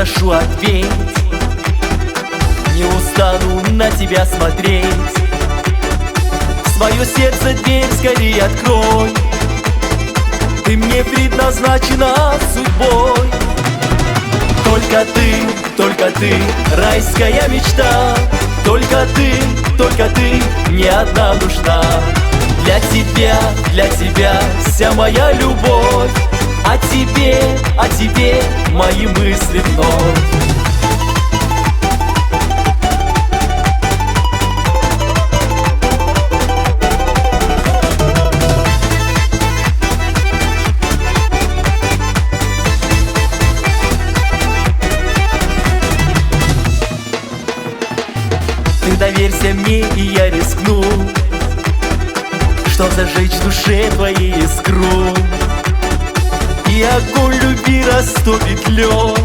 прошу, ответь. Не устану на тебя смотреть. Свое сердце дверь скорее открой. Ты мне предназначена судьбой. Только ты, райская мечта. Только ты, мне одна нужна. Для тебя вся моя любовь. О тебе мои мысли вновь. Ты доверься мне, и я рискну, чтоб зажечь в душе твоей искру. И огонь любви растопит лед,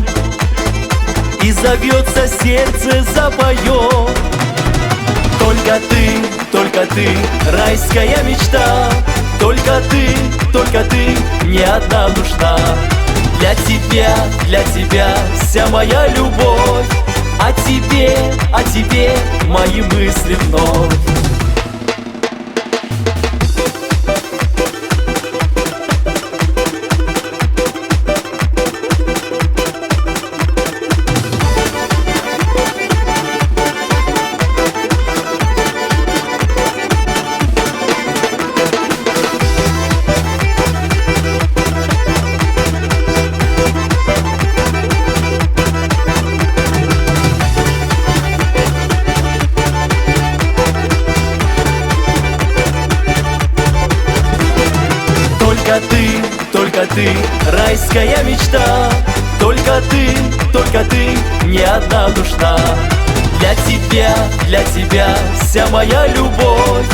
и зовется сердце, запоет. Только ты, райская мечта. Только ты, мне одна нужна. Для тебя вся моя любовь. О тебе мои мысли вновь. Только ты, райская мечта. Только ты, мне одна нужна. Для тебя вся моя любовь.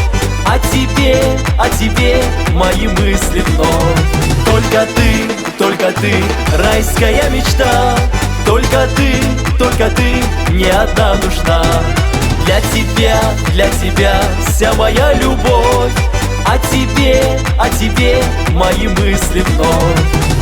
О тебе мои мысли вновь. Только ты, райская мечта. Только ты, мне одна нужна. Для тебя вся моя любовь. О тебе мои мысли вновь.